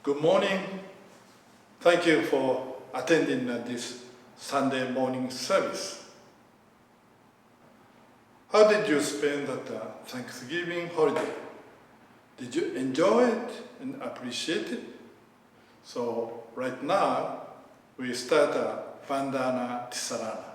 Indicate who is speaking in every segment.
Speaker 1: Good morning. Thank you for attending this Sunday morning service. How did you spend that Thanksgiving holiday? Did you enjoy it and appreciate it? So right now, we start Vandana and Ti-Sarana.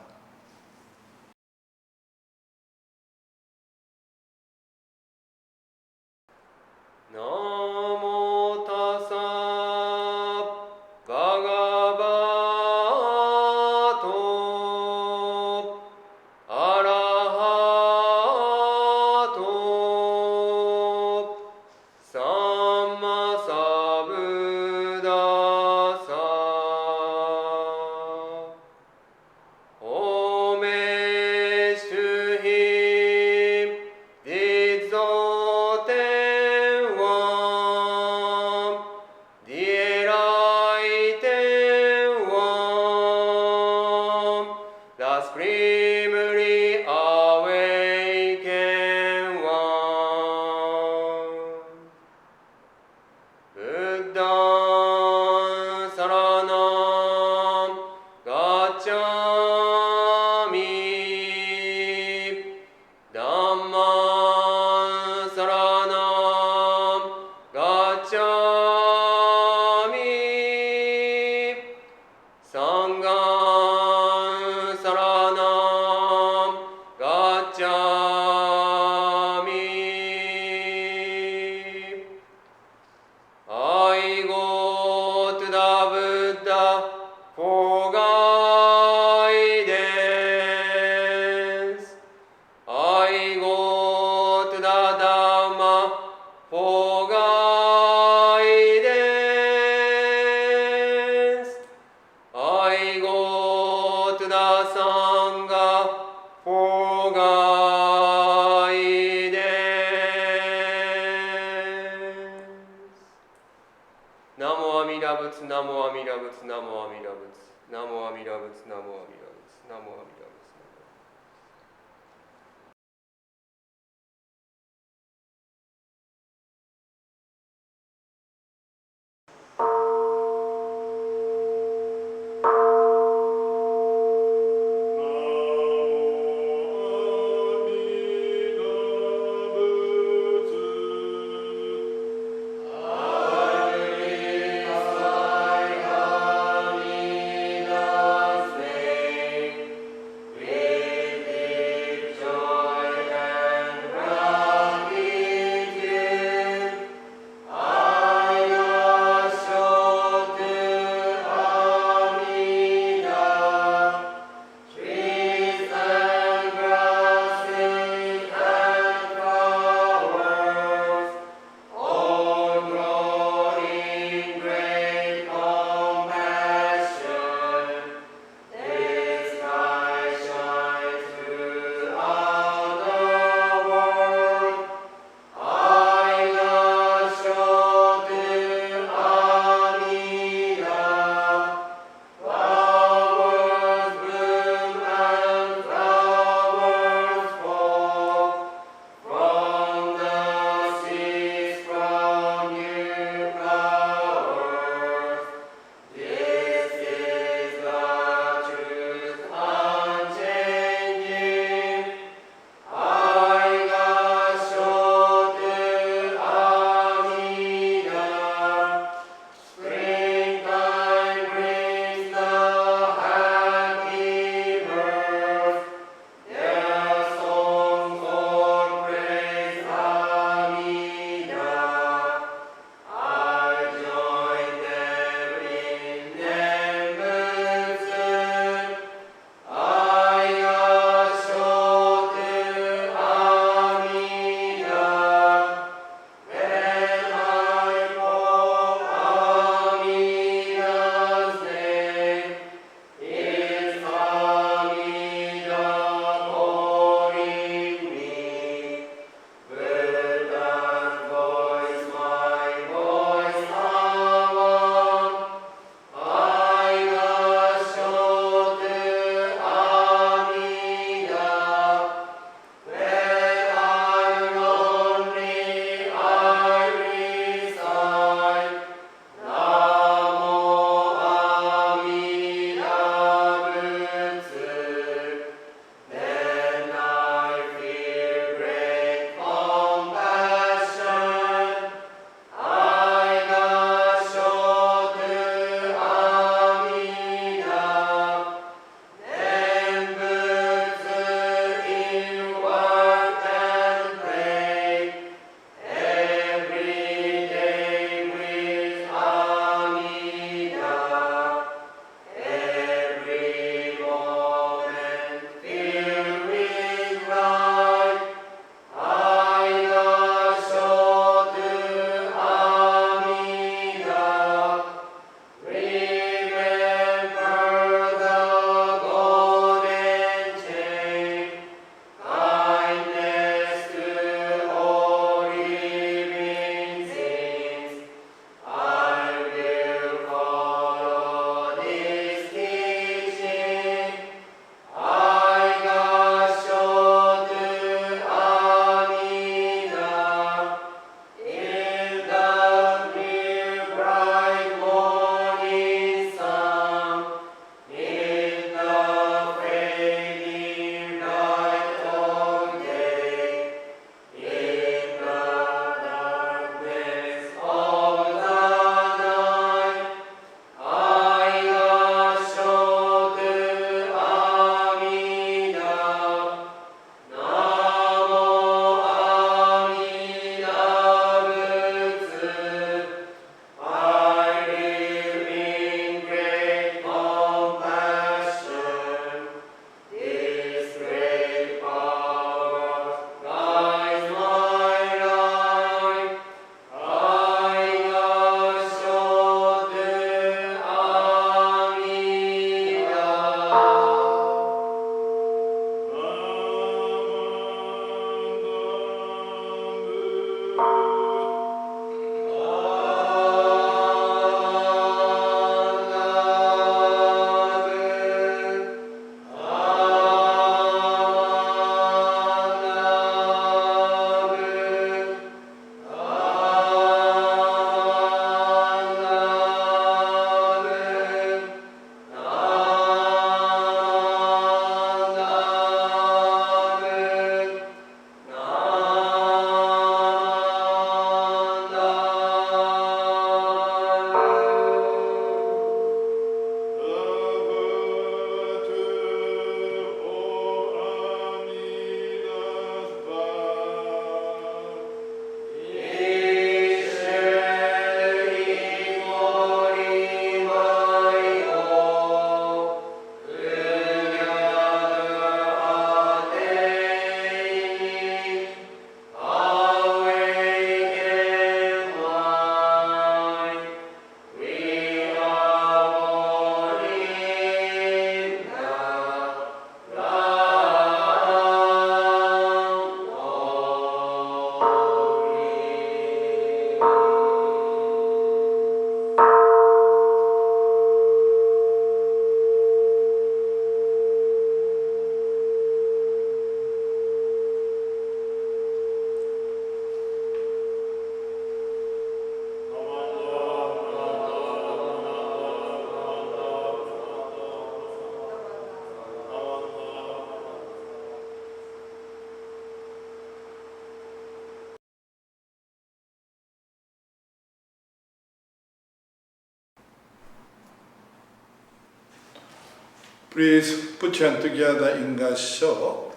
Speaker 1: Please put your hand together in Gassho.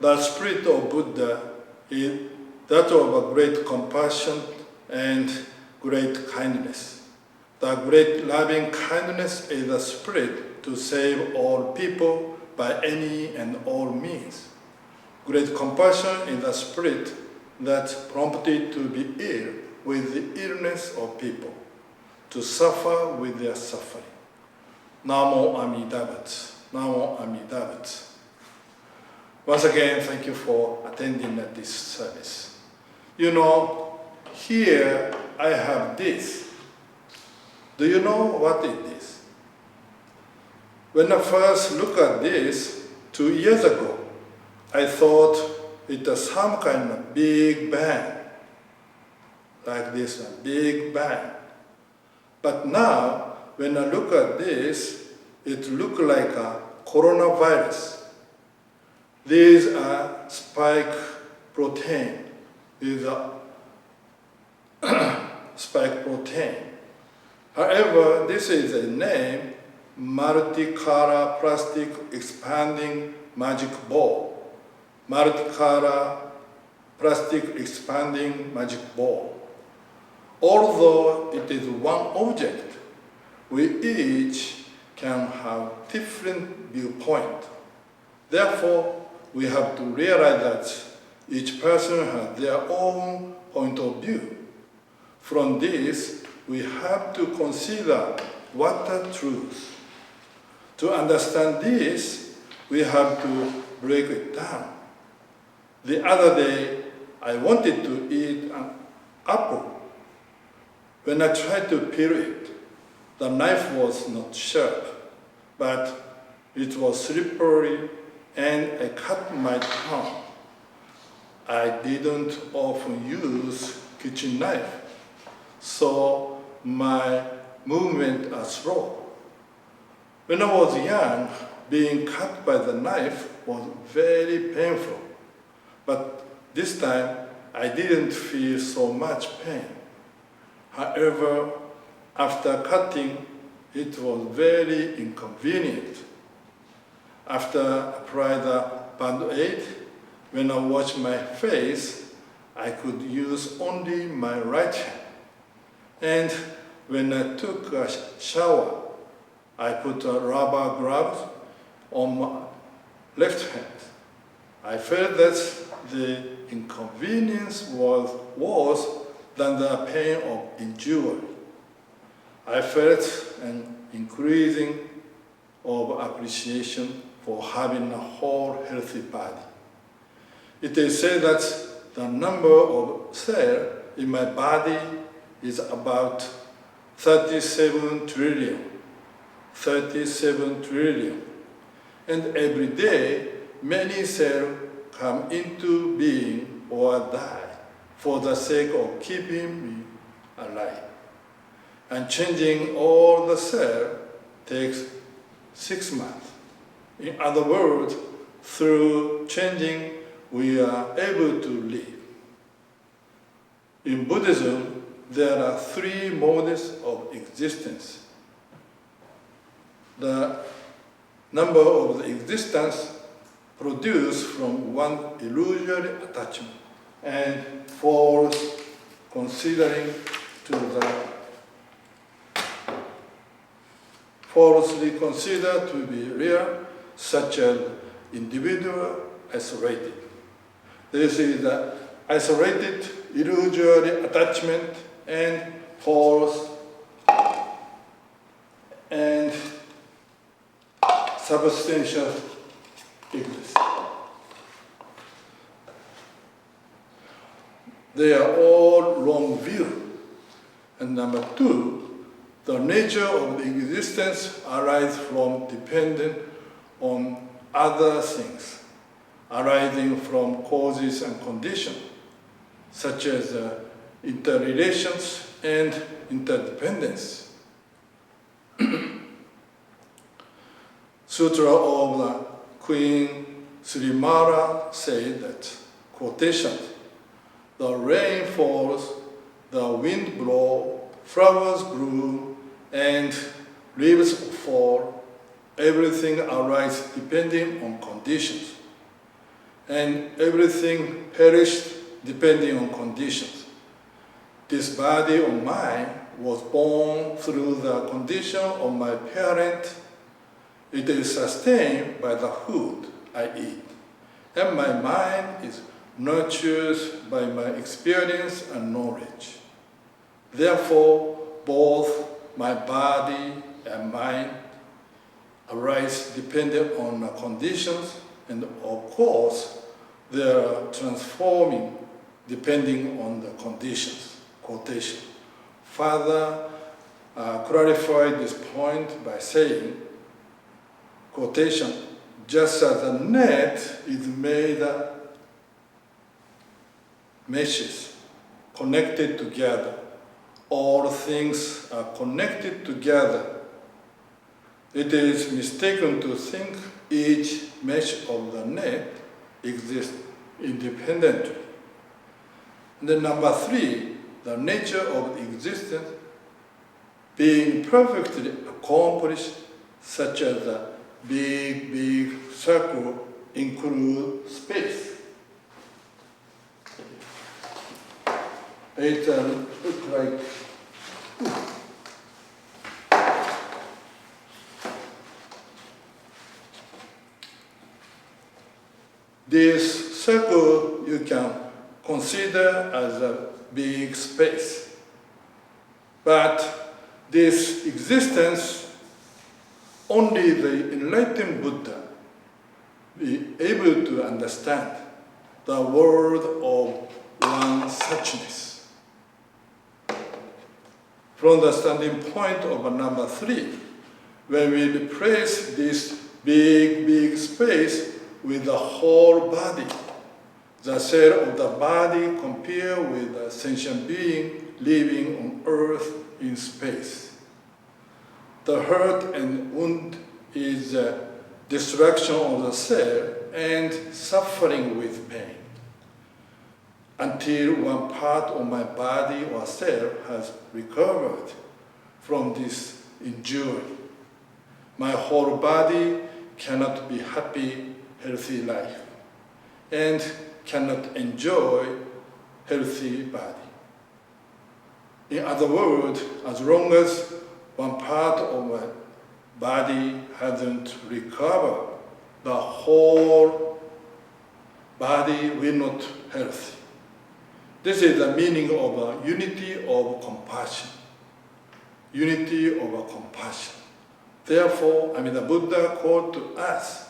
Speaker 1: The spirit of Buddha is that of a great compassion and great kindness. The great loving kindness is the spirit to save all people by any and all means. Great compassion is the spirit that prompted to be ill with the illness of people, to suffer with their suffering. Namo Amida Betsuin. Namo Amida Betsuin. Once again, thank you for attending this service. You know, here I have this. Do you know what it is? When I first looked at this 2 years ago, I thought it was some kind of big bang, like this, a big bang. But now, when I look at this, it looks like a coronavirus. These are spike protein. These are spike protein. However, this is a name, multicolor plastic expanding magic ball. Multicolor plastic expanding magic ball. Although it is one object, we each can have different viewpoint. Therefore, we have to realize that each person has their own point of view. From this, we have to consider what are truth. To understand this, we have to break it down. The other day, I wanted to eat an apple. When I tried to peel it, the knife was not sharp, but it was slippery and I cut my tongue. I didn't often use kitchen knife, so my movements are slow. When I was young, being cut by the knife was very painful, but this time I didn't feel so much pain. However, after cutting, it was very inconvenient. After I applied the band-aid, when I washed my face, I could use only my right hand. And when I took a shower, I put a rubber gloves on my left hand. I felt that the inconvenience was worse than the pain of injury. I felt an increasing of appreciation for having a whole healthy body. It is said that the number of cells in my body is about 37 trillion. 37 trillion. And every day, many cells come into being or die for the sake of keeping me alive. And changing all the cells takes 6 months. In other words, through changing, we are able to live. In Buddhism, there are 3 modes of existence. The number of the existence produced from one illusory attachment and false considering to the falsely considered to be real, such as individual isolated. This is the isolated illusory attachment and false and substantial ignorance. They are all wrong view. And number 2, the nature of the existence arises from dependent on other things, arising from causes and conditions, such as interrelations and interdependence. Sutra of the Queen Srimara said that, quotation, "The rain falls, the wind blows, flowers bloom, and leaves fall, everything arises depending on conditions, and everything perished depending on conditions. This body of mine was born through the condition of my parent. It is sustained by the food I eat, and my mind is nurtured by my experience and knowledge. Therefore, both my body and mind arise dependent on the conditions, and of course, they are transforming depending on the conditions. Quotation. Father clarified this point by saying, quotation, just as a net is made of meshes connected together, all things are connected together. It is mistaken to think each mesh of the net exists independently. And then number 3, the nature of existence being perfectly accomplished, such as a big circle includes space. It looks like this circle you can consider as a big space. But this existence, only the enlightened Buddha be able to understand the world of one suchness. From the standing point of number 3, when we replace this big space with the whole body, the cell of the body compared with a sentient being living on earth in space. The hurt and wound is a destruction of the cell and suffering with pain, until one part of my body or cell has recovered from this injury. My whole body cannot be happy, healthy life, and cannot enjoy healthy body. In other words, as long as one part of my body hasn't recovered, the whole body will not healthy. This is the meaning of a unity of compassion. Unity of compassion. Therefore, Amida Buddha called to us,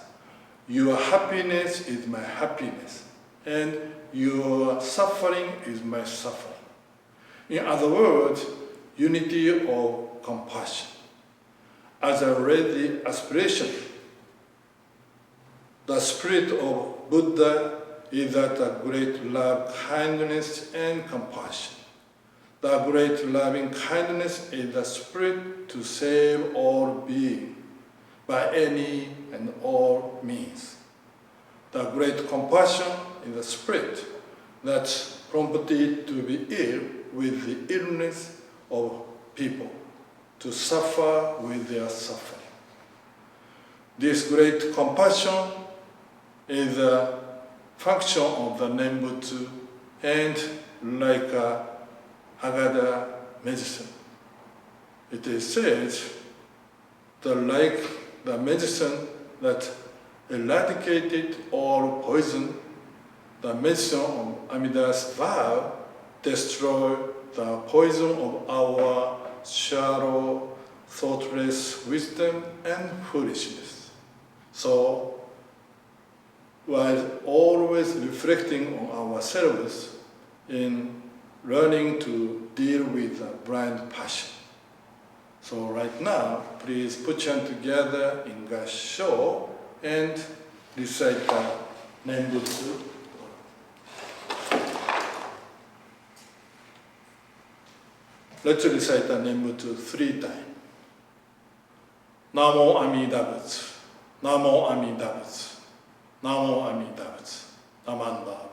Speaker 1: your happiness is my happiness, and your suffering is my suffering. In other words, unity of compassion. As I read the aspiration, the spirit of Buddha is that a great love, kindness, and compassion. The great loving kindness is the spirit to save all beings by any and all means. The great compassion is the spirit that prompted to be ill with the illness of people, to suffer with their suffering. This great compassion is a function of the Nembutsu, and like a Agada medicine. It is said that like the medicine that eradicated all poison, the medicine of Amida's vow destroyed the poison of our shallow, thoughtless wisdom and foolishness. So, while always reflecting on ourselves in learning to deal with blind passion. So right now, please put your hand together in Gassho and recite the Nembutsu. Let's recite the Nembutsu 3 times. Namo Amida Butsu, Namo Amida Butsu, Namo Amida Butsu, Namanda.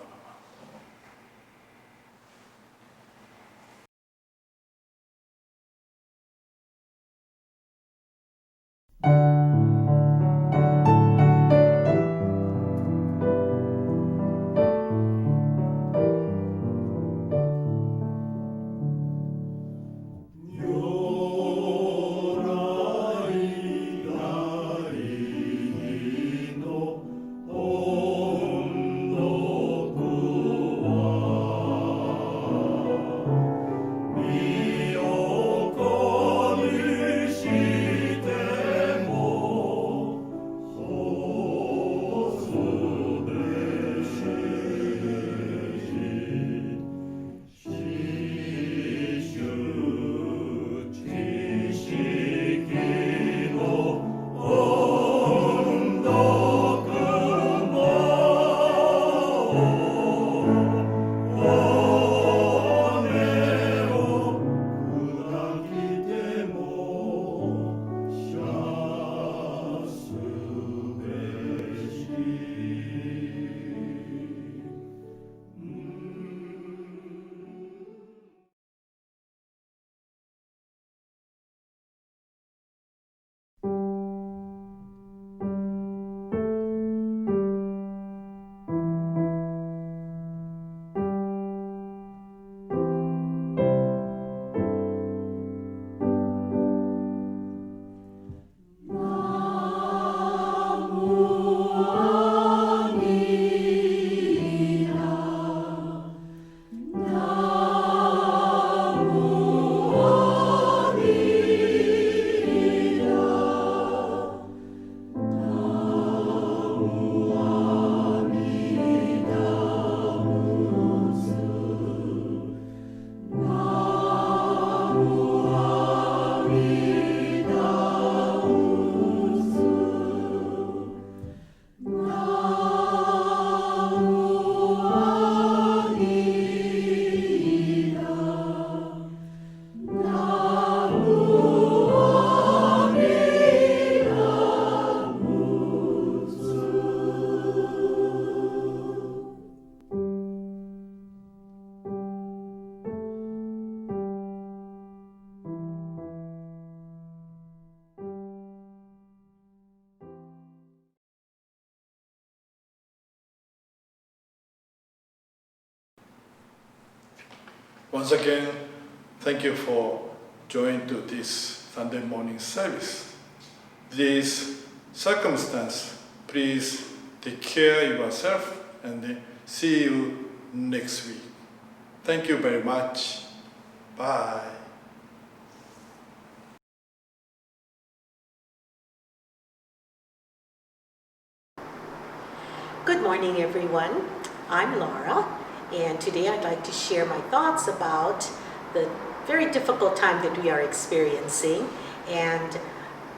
Speaker 1: Once again, thank you for joining to this Sunday morning service. This circumstance, please take care of yourself and see you next week. Thank you very much. Bye.
Speaker 2: Good morning, everyone. I'm Laura, and today I'd like to share my thoughts about the very difficult time that we are experiencing and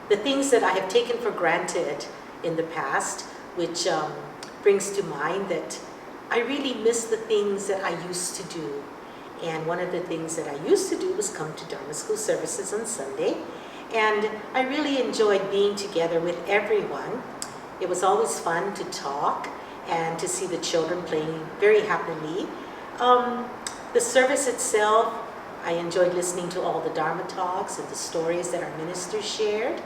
Speaker 2: the things that I have taken for granted in the past, which brings to mind that I really miss the things that I used to do. And one of the things that I used to do was come to Dharma School services on Sunday, and I really enjoyed being together with everyone. It was always fun to talk and to see the children playing very happily. The service itself, I enjoyed listening to all the Dharma talks and the stories that our ministers shared.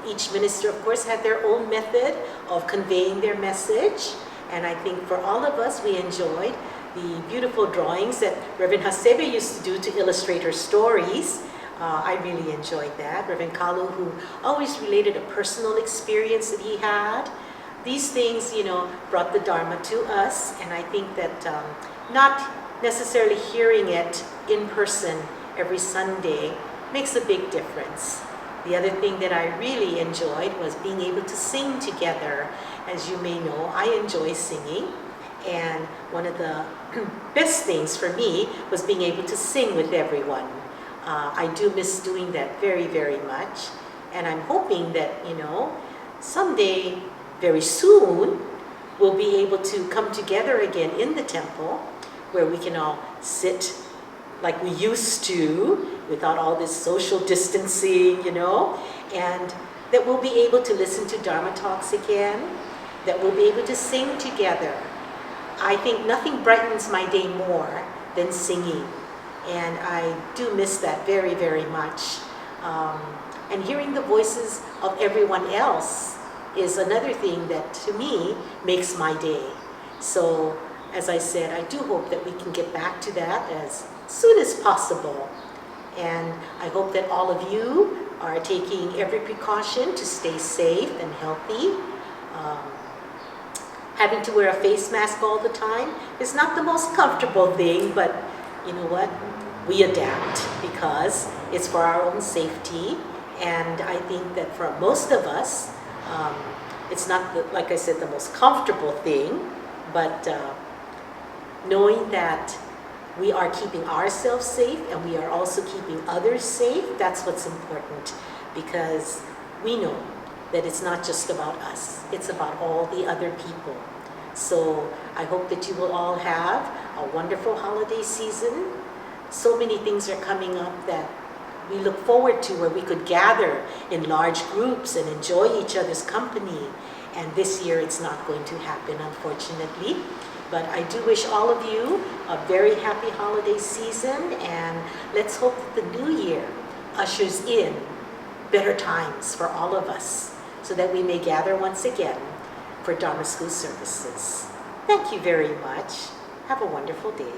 Speaker 2: Each minister, of course, had their own method of conveying their message. And I think for all of us, we enjoyed the beautiful drawings that Reverend Hasebe used to do to illustrate her stories. I really enjoyed that. Reverend Kalu, who always related a personal experience that he had. These things, brought the Dharma to us, and I think that not necessarily hearing it in person every Sunday makes a big difference. The other thing that I really enjoyed was being able to sing together. As you may know, I enjoy singing, and one of the best things for me was being able to sing with everyone. I do miss doing that very, very much, and I'm hoping that, someday, very soon, we'll be able to come together again in the temple where we can all sit like we used to without all this social distancing, and that we'll be able to listen to Dharma talks again, that we'll be able to sing together. I think nothing brightens my day more than singing, and I do miss that very, very much. And hearing the voices of everyone else is another thing that, to me, makes my day. So, as I said, I do hope that we can get back to that as soon as possible. And I hope that all of you are taking every precaution to stay safe and healthy. Having to wear a face mask all the time is not the most comfortable thing, but you know what? We adapt because it's for our own safety. And I think that for most of us, it's not, like I said, the most comfortable thing, but knowing that we are keeping ourselves safe and we are also keeping others safe, that's what's important, because we know that it's not just about us, it's about all the other people. So I hope that you will all have a wonderful holiday season. So many things are coming up that we look forward to, where we could gather in large groups and enjoy each other's company. And this year it's not going to happen, unfortunately. But I do wish all of you a very happy holiday season, and let's hope that the new year ushers in better times for all of us, so that we may gather once again for Dharma School services. Thank you very much. Have a wonderful day.